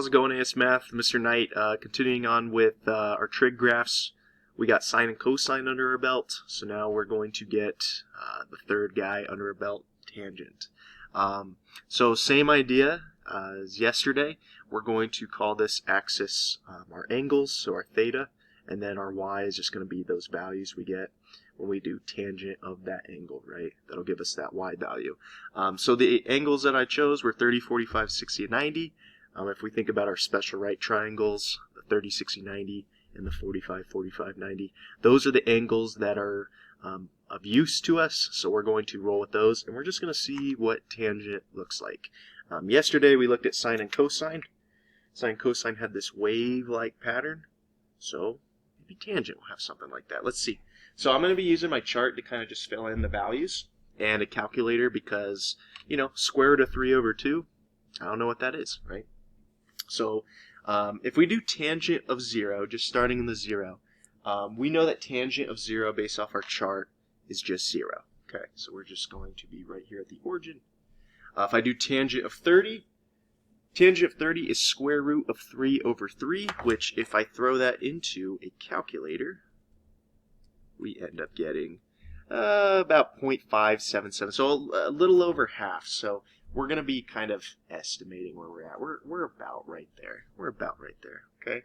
How's it going, AS Math? Mr. Knight, continuing on with our trig graphs. We got sine and cosine under our belt, so now we're going to get the third guy under our belt, tangent. So same idea as yesterday. We're going to call this axis our angles, so our theta, and then our y is just going to be those values we get when we do tangent of that angle, right? That'll give us that y value. So the angles that I chose were 30, 45, 60, and 90. If we think about our special right triangles, the 30, 60, 90, and the 45, 45, 90, those are the angles that are of use to us, so we're going to roll with those, and we're just going to see what tangent looks like. Yesterday we looked at sine and cosine. Sine and cosine had this wave-like pattern, so maybe tangent will have something like that. Let's see. So I'm going to be using my chart to kind of just fill in the values, and a calculator because, you know, square root of 3 over 2, I don't know what that is, right? So if we do tangent of 0, just starting in the 0, we know that tangent of 0 based off our chart is just 0. Okay, so we're just going to be right here at the origin. If I do tangent of 30 is square root of 3 over 3, which if I throw that into a calculator, we end up getting about 0.577, so a little over half. So we're going to be kind of estimating where we're at. We're about right there. We're about right there, okay?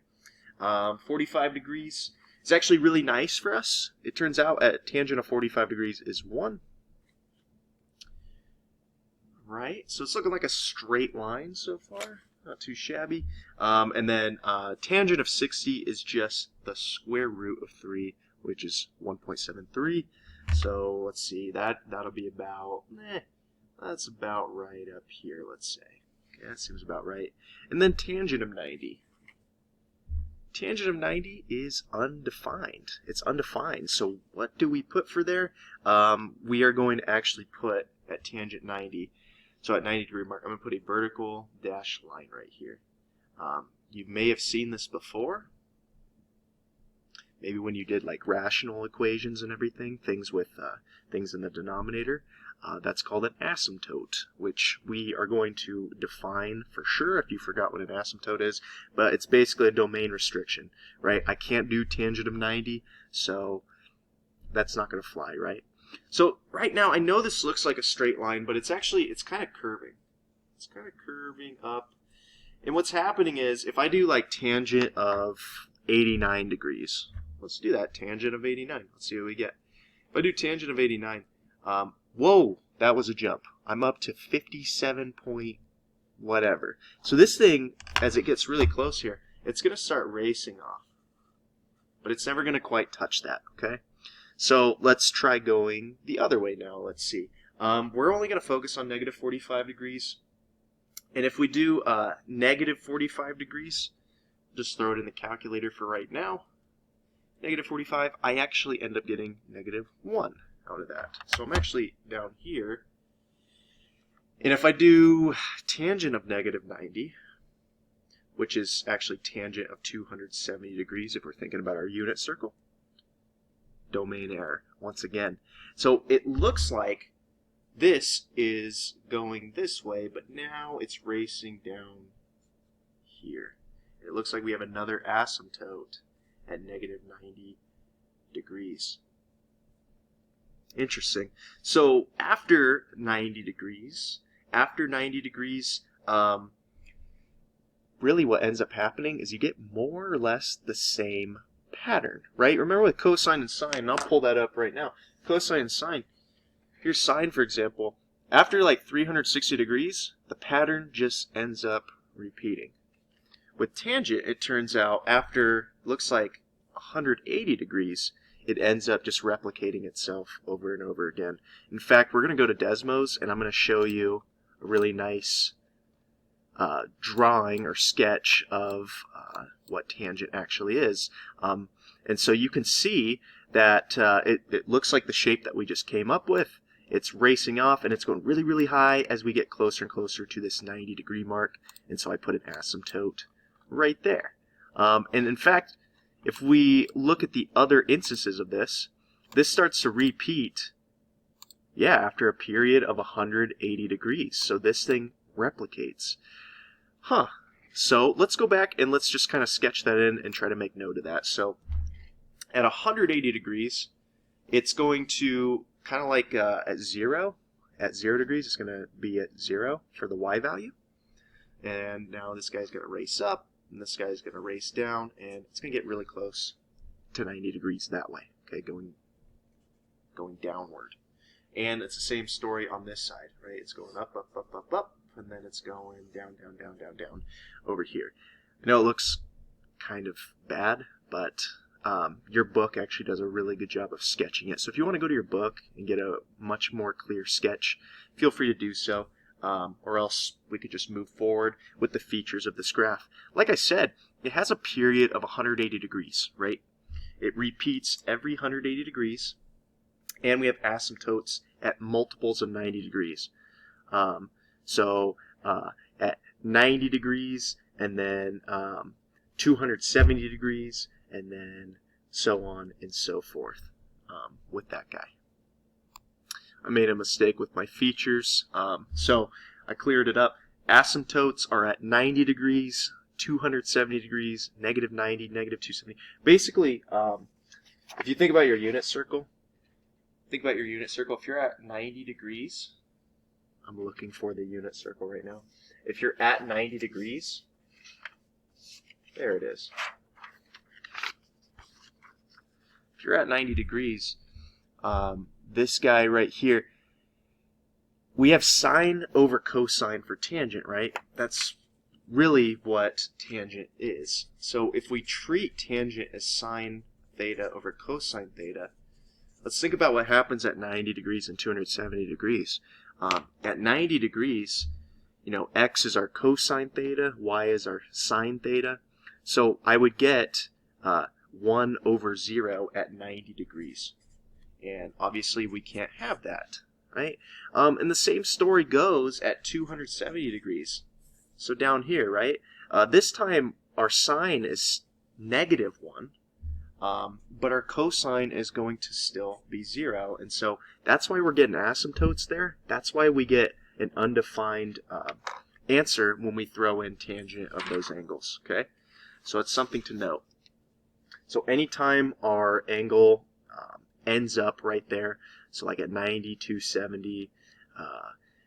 45 degrees is actually really nice for us. It turns out a tangent of 45 degrees is 1. Right, so it's looking like a straight line so far. Not too shabby. And then tangent of 60 is just the square root of 3, which is 1.73. So let's see, that'll be about, that's about right up here, let's say. Okay, that seems about right. And then tangent of 90. Tangent of 90 is undefined. It's undefined. So what do we put for there? We are going to actually put at tangent 90. So at 90 degree mark, I'm going to put a vertical dashed line right here. You may have seen this before. Maybe when you did like rational equations and everything, things with things in the denominator. That's called an asymptote, which we are going to define for sure if you forgot what an asymptote is. But it's basically a domain restriction, right? I can't do tangent of 90, so that's not going to fly, right? So right now, I know this looks like a straight line, but it's kind of curving. It's kind of curving up. And what's happening is, if I do like tangent of 89 degrees, let's do that, tangent of 89. Let's see what we get. If I do tangent of 89, whoa, that was a jump. I'm up to 57 point whatever. So this thing, as it gets really close here, it's going to start racing off. But it's never going to quite touch that, okay? So let's try going the other way now. Let's see. We're only going to focus on negative 45 degrees. And if we do negative 45 degrees, just throw it in the calculator for right now. Negative 45, I actually end up getting negative 1 out of that. So I'm actually down here. And if I do tangent of negative 90, which is actually tangent of 270 degrees if we're thinking about our unit circle, domain error once again. So it looks like this is going this way, but now it's racing down here. It looks like we have another asymptote at negative 90 degrees. Interesting. So after 90 degrees, really what ends up happening is you get more or less the same pattern, right? Remember with cosine and sine, and I'll pull that up right now. Cosine and sine. Here's sine, for example. After like 360 degrees, the pattern just ends up repeating. With tangent, it turns out after, looks like 180 degrees, it ends up just replicating itself over and over again. In fact, we're going to go to Desmos, and I'm going to show you a really nice drawing or sketch of what tangent actually is. And so you can see that it looks like the shape that we just came up with. It's racing off, and it's going really, really high as we get closer and closer to this 90 degree mark. And so I put an asymptote right there. And in fact, if we look at the other instances of this, this starts to repeat, after a period of 180 degrees. So this thing replicates. So let's go back and let's just kind of sketch that in and try to make note of that. So at 180 degrees, it's going to kind of like at 0 degrees, it's going to be at 0 for the y value. And now this guy's going to race up, and this guy's going to race down, and it's going to get really close to 90 degrees that way, okay, going downward. And it's the same story on this side, right? It's going up, up, up, up, up, and then it's going down, down, down, down, down over here. I know it looks kind of bad, but your book actually does a really good job of sketching it. So if you want to go to your book and get a much more clear sketch, feel free to do so. Or else we could just move forward with the features of this graph. Like I said, it has a period of 180 degrees, right? It repeats every 180 degrees, and we have asymptotes at multiples of 90 degrees. So at 90 degrees, and then 270 degrees, and then so on and so forth with that guy. I made a mistake with my features, so I cleared it up. Asymptotes are at 90 degrees, 270 degrees, negative 90, negative 270. Basically, if you think about your unit circle, if you're at 90 degrees, I'm looking for the unit circle right now. If you're at 90 degrees, there it is. If you're at 90 degrees, this guy right here, we have sine over cosine for tangent, right? That's really what tangent is. So if we treat tangent as sine theta over cosine theta, let's think about what happens at 90 degrees and 270 degrees. At 90 degrees, you know, x is our cosine theta, y is our sine theta. So I would get 1 over 0 at 90 degrees. And obviously we can't have that, right? And the same story goes at 270 degrees. So down here, right? This time our sine is negative 1, but our cosine is going to still be 0. And so that's why we're getting asymptotes there. That's why we get an undefined answer when we throw in tangent of those angles, okay? So it's something to note. So anytime our angle ends up right there, so like at 90, 270,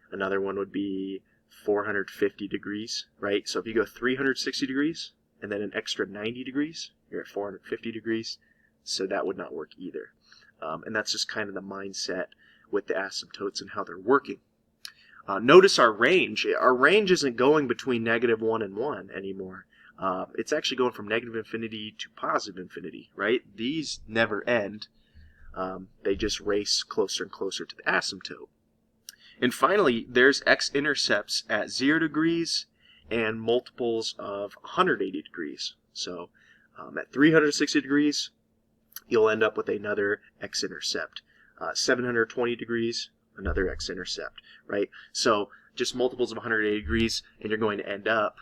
another one would be 450 degrees, right? So if you go 360 degrees and then an extra 90 degrees, you're at 450 degrees, so that would not work either. And that's just kind of the mindset with the asymptotes and how they're working. Notice our range. Our range isn't going between negative 1 and 1 anymore. It's actually going from negative infinity to positive infinity, right? These never end. They just race closer and closer to the asymptote. And finally, there's x-intercepts at 0 degrees and multiples of 180 degrees. So at 360 degrees, you'll end up with another x-intercept. 720 degrees, another x-intercept, right? So just multiples of 180 degrees, and you're going to end up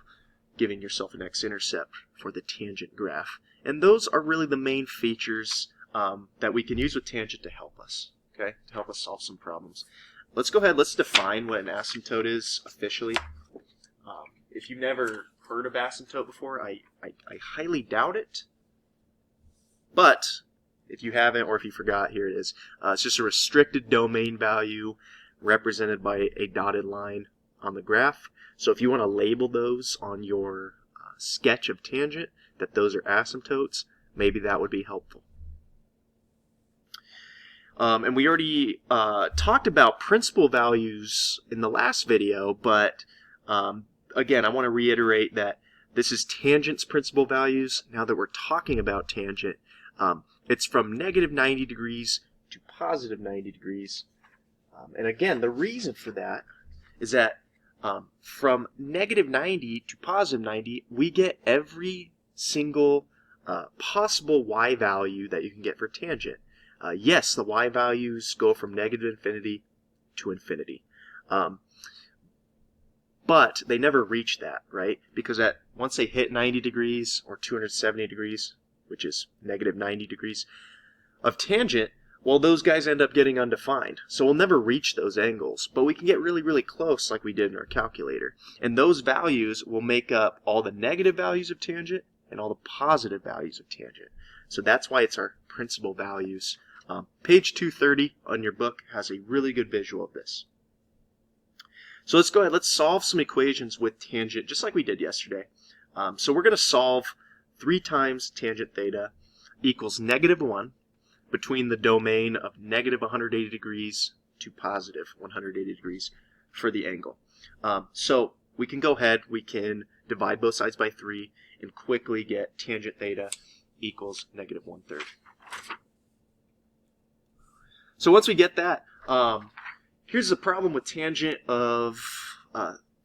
giving yourself an x-intercept for the tangent graph. And those are really the main features that we can use with tangent to help us, okay? To help us solve some problems. Let's go ahead, let's define what an asymptote is officially. If you've never heard of asymptote before, I highly doubt it. But if you haven't, or if you forgot, here it is. It's just a restricted domain value represented by a dotted line on the graph. So if you want to label those on your sketch of tangent, that those are asymptotes, maybe that would be helpful. And we already talked about principal values in the last video, but again, I want to reiterate that this is tangent's principal values. Now that we're talking about tangent, it's from negative 90 degrees to positive 90 degrees. And again, the reason for that is that from negative 90 to positive 90, we get every single possible y value that you can get for tangent. Yes, the y values go from negative infinity to infinity. But they never reach that, right? Because once they hit 90 degrees or 270 degrees, which is negative 90 degrees of tangent, well, those guys end up getting undefined. So we'll never reach those angles, but we can get really, really close like we did in our calculator. And those values will make up all the negative values of tangent and all the positive values of tangent. So that's why it's our principal values. Page 230 on your book has a really good visual of this. So let's go ahead, let's solve some equations with tangent just like we did yesterday. So we're going to solve 3 times tangent theta equals -1 between the domain of -180 degrees to positive 180 degrees for the angle. So we can go ahead, we can divide both sides by 3 and quickly get tangent theta equals -1/3. So once we get that, here's the problem with tangent of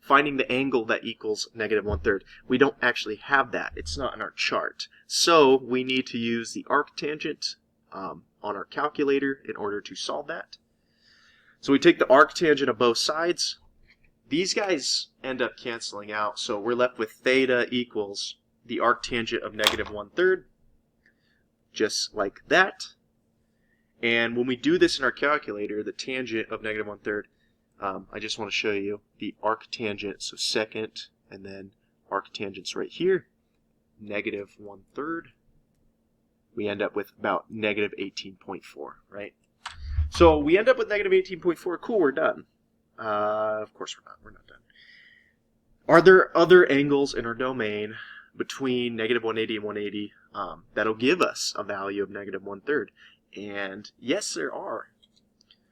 finding the angle that equals -1/3. We don't actually have that. It's not in our chart. So we need to use the arctangent on our calculator in order to solve that. So we take the arctangent of both sides. These guys end up canceling out, so we're left with theta equals the arctangent of -1/3, just like that. And when we do this in our calculator, the tangent of -1/3, I just want to show you the arctangent, so second, and then arctangent's right here, -1/3. We end up with about -18.4, right? So we end up with -18.4. Cool, we're done. Of course we're not. We're not done. Are there other angles in our domain between -180 and 180 that'll give us a value of -1/3? And yes, there are.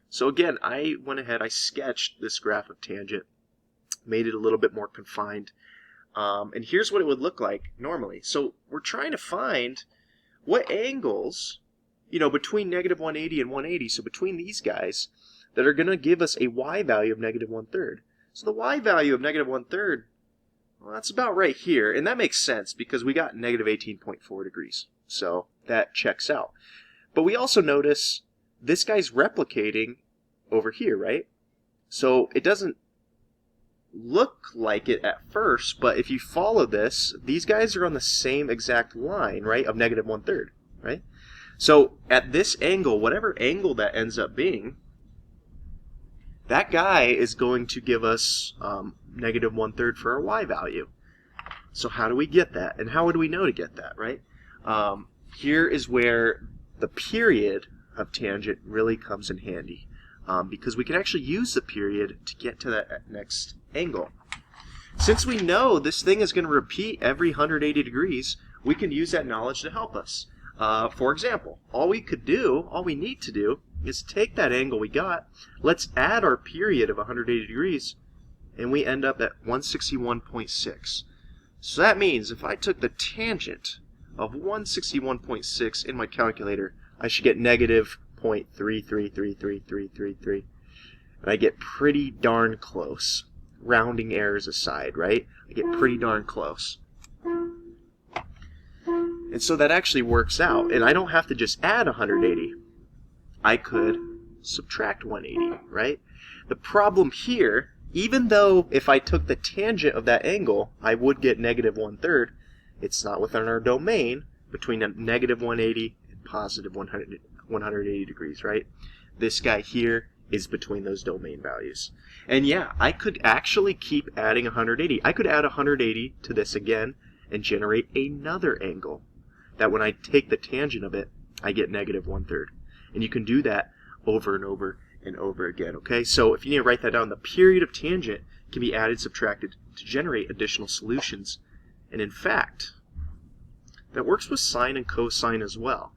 So again, I went ahead, I sketched this graph of tangent, made it a little bit more confined. And here's what it would look like normally. So we're trying to find what angles, between -180 and 180, so between these guys, that are going to give us a y value of -1/3. So the y value of -1/3, well, that's about right here. And that makes sense because we got -18.4 degrees. So that checks out. But we also notice this guy's replicating over here, right? So it doesn't look like it at first, but if you follow this, these guys are on the same exact line, right, of -1/3, right? So at this angle, whatever angle that ends up being, that guy is going to give us -1/3 for our y value. So how do we get that? And how would we know to get that, right? Here is where the period of tangent really comes in handy, because we can actually use the period to get to that next angle. Since we know this thing is going to repeat every 180 degrees, we can use that knowledge to help us. For example, all we need to do is take that angle we got, let's add our period of 180 degrees, and we end up at 161.6. So that means if I took the tangent of 161.6 in my calculator, I should get -0.33333333. And I get pretty darn close. Rounding errors aside, right? I get pretty darn close. And so that actually works out. And I don't have to just add 180. I could subtract 180, right? The problem here, even though if I took the tangent of that angle, I would get -1/3, it's not within our domain between a -180 and positive 180 degrees, right? This guy here is between those domain values. And yeah, I could actually keep adding 180. I could add 180 to this again and generate another angle that when I take the tangent of it, I get -1/3. And you can do that over and over and over again, okay? So if you need to write that down, the period of tangent can be added, subtracted to generate additional solutions. And in fact, that works with sine and cosine as well.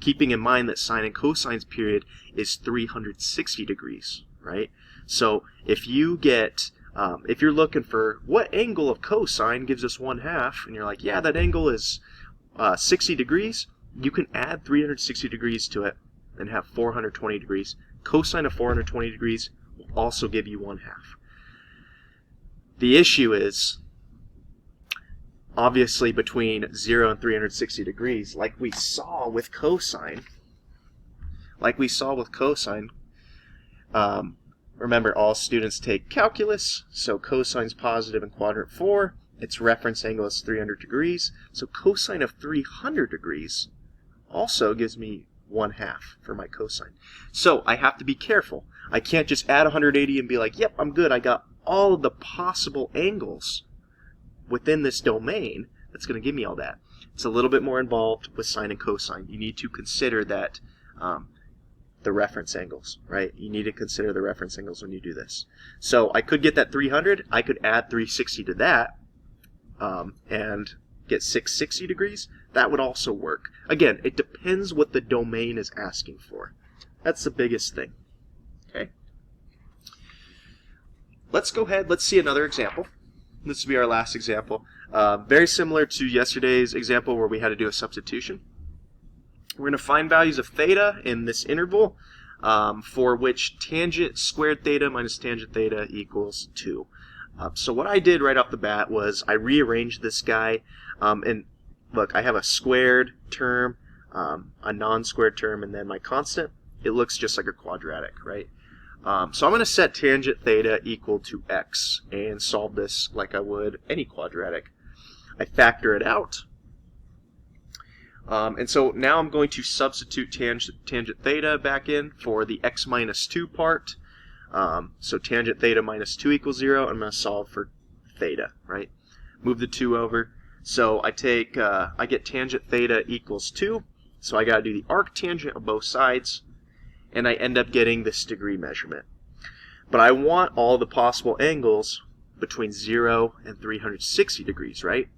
Keeping in mind that sine and cosine's period is 360 degrees, right? So if you get, if you're looking for what angle of cosine gives us 1/2, and you're like, yeah, that angle is 60 degrees, you can add 360 degrees to it and have 420 degrees. Cosine of 420 degrees will also give you 1/2. The issue is, obviously between 0 and 360 degrees, like we saw with cosine, remember all students take calculus, so cosine's positive in quadrant 4, its reference angle is 300 degrees, so cosine of 300 degrees also gives me 1/2 for my cosine. So I have to be careful. I can't just add 180 and be like, yep, I'm good. I got all of the possible angles within this domain that's going to give me all that. It's a little bit more involved with sine and cosine. You need to consider that the reference angles, right? You need to consider the reference angles when you do this. So I could get that 300. I could add 360 to that and get 660 degrees. That would also work. Again, it depends what the domain is asking for. That's the biggest thing. Okay. Let's go ahead. Let's see another example. This will be our last example. Very similar to yesterday's example where we had to do a substitution. We're going to find values of theta in this interval for which tangent squared theta minus tangent theta equals 2. So what I did right off the bat was I rearranged this guy. And look, I have a squared term, a non-squared term, and then my constant. It looks just like a quadratic, right? So I'm going to set tangent theta equal to x and solve this like I would any quadratic. I factor it out. And so now I'm going to substitute tangent theta back in for the x minus 2 part. So tangent theta minus 2 equals 0. I'm going to solve for theta, right? Move the 2 over. So I get tangent theta equals 2. So I got to do the arctangent of both sides. And I end up getting this degree measurement. But I want all the possible angles between 0 and 360 degrees, right?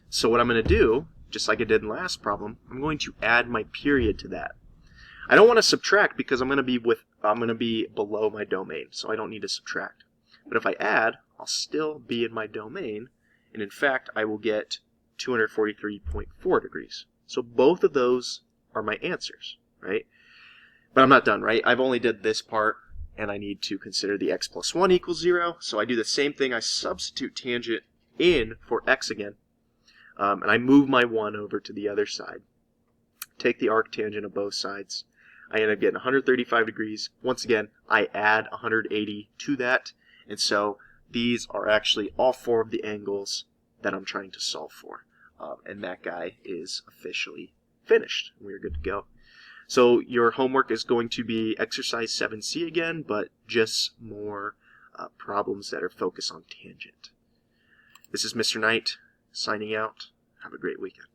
So what I'm going to do, just like I did in the last problem, I'm going to add my period to that. I don't want to subtract because I'm going to be below my domain, so I don't need to subtract. But if I add, I'll still be in my domain, and in fact, I will get 243.4 degrees. So both of those are my answers, right? But I'm not done, right? I've only did this part, and I need to consider the x plus 1 equals 0. So I do the same thing. I substitute tangent in for x again, and I move my 1 over to the other side. Take the arctangent of both sides. I end up getting 135 degrees. Once again, I add 180 to that, and so these are actually all 4 of the angles that I'm trying to solve for. And that guy is officially finished. We're good to go. So your homework is going to be exercise 7C again, but just more problems that are focused on tangent. This is Mr. Knight signing out. Have a great weekend.